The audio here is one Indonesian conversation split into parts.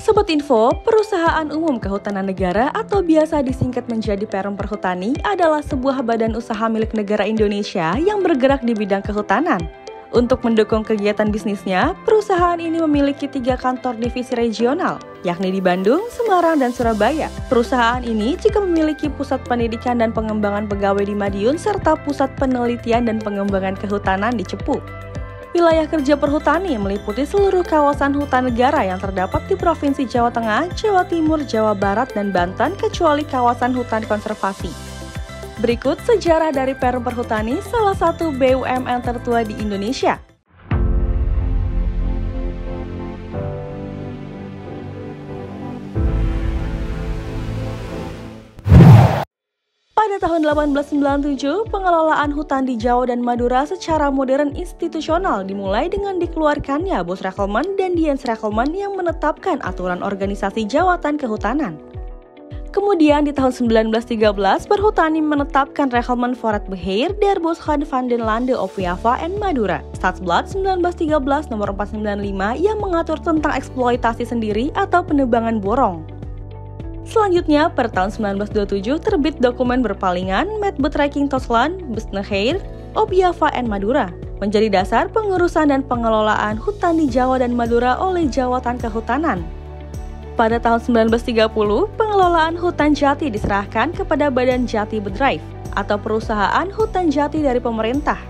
Sobat Info, Perusahaan Umum Kehutanan Negara atau biasa disingkat menjadi Perum Perhutani adalah sebuah badan usaha milik negara Indonesia yang bergerak di bidang kehutanan. Untuk mendukung kegiatan bisnisnya, perusahaan ini memiliki 3 kantor divisi regional, yakni di Bandung, Semarang, dan Surabaya. Perusahaan ini juga memiliki pusat pendidikan dan pengembangan pegawai di Madiun serta pusat penelitian dan pengembangan kehutanan di Cepu. Wilayah kerja perhutani meliputi seluruh kawasan hutan negara yang terdapat di Provinsi Jawa Tengah, Jawa Timur, Jawa Barat, dan Banten kecuali kawasan hutan konservasi. Berikut sejarah dari Perum Perhutani, salah satu BUMN tertua di Indonesia. Pada tahun 1897, pengelolaan hutan di Jawa dan Madura secara modern institusional dimulai dengan dikeluarkannya Bos Rekelman dan Diens Rekelman yang menetapkan aturan organisasi jawatan kehutanan. Kemudian di tahun 1913, Perhutani menetapkan Rekelman Voorat Beheer der Bosgaan van den Lande of Java en Madura, Stadsblad 1913 nomor 495 yang mengatur tentang eksploitasi sendiri atau penebangan borong. Selanjutnya, per tahun 1927 terbit dokumen berpalingan Met Betrekking Tosland, Beheer op Java en Madura, menjadi dasar pengurusan dan pengelolaan hutan di Jawa dan Madura oleh Jawatan Kehutanan. Pada tahun 1930, pengelolaan hutan jati diserahkan kepada Badan Jati Bedrijf atau perusahaan hutan jati dari pemerintah.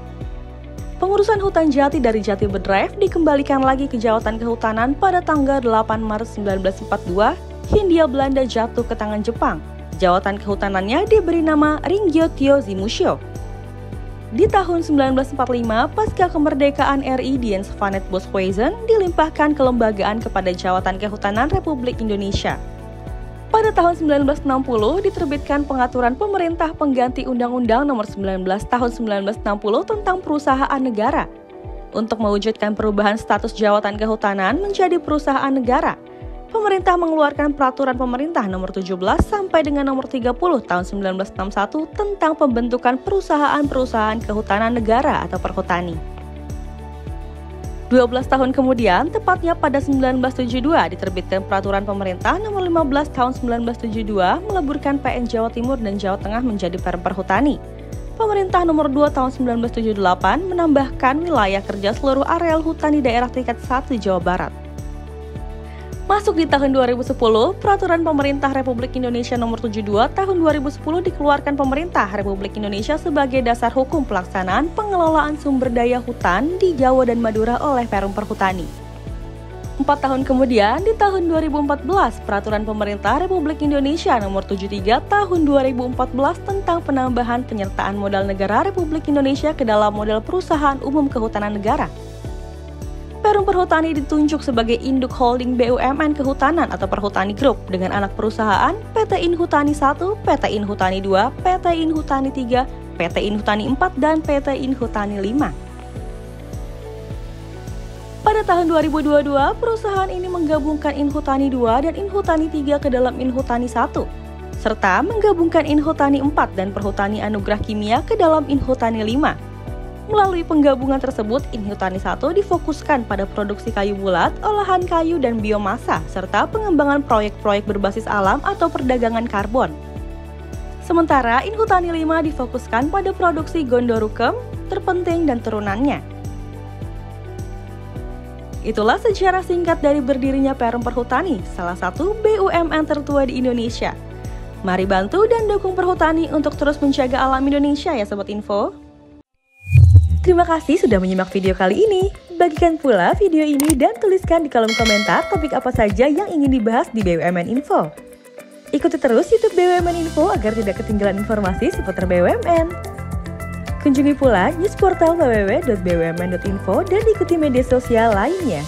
Pengurusan hutan jati dari Jati Bedrijf dikembalikan lagi ke Jawatan Kehutanan pada tanggal 8 Maret 1942. Hindia Belanda jatuh ke tangan Jepang. Jawatan kehutanannya diberi nama Ringyotyo Zimusho. Di tahun 1945, pasca kemerdekaan RI Diens van het Boshuizen dilimpahkan kelembagaan kepada Jawatan Kehutanan Republik Indonesia. Pada tahun 1960 diterbitkan pengaturan pemerintah pengganti Undang-Undang Nomor 19 Tahun 1960 tentang Perusahaan Negara untuk mewujudkan perubahan status Jawatan Kehutanan menjadi perusahaan negara. Pemerintah mengeluarkan Peraturan Pemerintah Nomor 17 sampai dengan Nomor 30 Tahun 1961 tentang pembentukan perusahaan-perusahaan kehutanan negara atau perhutani. 12 tahun kemudian, tepatnya pada 1972, diterbitkan Peraturan Pemerintah Nomor 15 Tahun 1972 meleburkan PN Jawa Timur dan Jawa Tengah menjadi Perum Perhutani. Pemerintah Nomor 2 Tahun 1978 menambahkan wilayah kerja seluruh areal hutan di daerah tingkat 1 Jawa Barat. Masuk di tahun 2010, Peraturan Pemerintah Republik Indonesia Nomor 72 Tahun 2010 dikeluarkan Pemerintah Republik Indonesia sebagai dasar hukum pelaksanaan pengelolaan sumber daya hutan di Jawa dan Madura oleh Perum Perhutani. 4 tahun kemudian, di tahun 2014, Peraturan Pemerintah Republik Indonesia Nomor 73 Tahun 2014 tentang penambahan penyertaan modal negara Republik Indonesia ke dalam model Perusahaan Umum Kehutanan Negara. Perum Perhutani ditunjuk sebagai induk holding BUMN Kehutanan atau Perhutani Group dengan anak perusahaan PT Inhutani 1, PT Inhutani 2, PT Inhutani 3, PT Inhutani 4, dan PT Inhutani 5. Pada tahun 2022, perusahaan ini menggabungkan Inhutani 2 dan Inhutani 3 ke dalam Inhutani 1, serta menggabungkan Inhutani 4 dan Perhutani Anugrah Kimia ke dalam Inhutani 5. Melalui penggabungan tersebut, Inhutani 1 difokuskan pada produksi kayu bulat, olahan kayu, dan biomasa, serta pengembangan proyek-proyek berbasis alam atau perdagangan karbon. Sementara Inhutani 5 difokuskan pada produksi Gondorukem, terpenting, dan turunannya. Itulah sejarah singkat dari berdirinya Perum Perhutani, salah satu BUMN tertua di Indonesia. Mari bantu dan dukung Perhutani untuk terus menjaga alam Indonesia ya Sobat Info. Terima kasih sudah menyimak video kali ini. Bagikan pula video ini dan tuliskan di kolom komentar topik apa saja yang ingin dibahas di BUMN Info. Ikuti terus YouTube BUMN Info agar tidak ketinggalan informasi seputar BUMN. Kunjungi pula news portal www.bumn.info dan ikuti media sosial lainnya.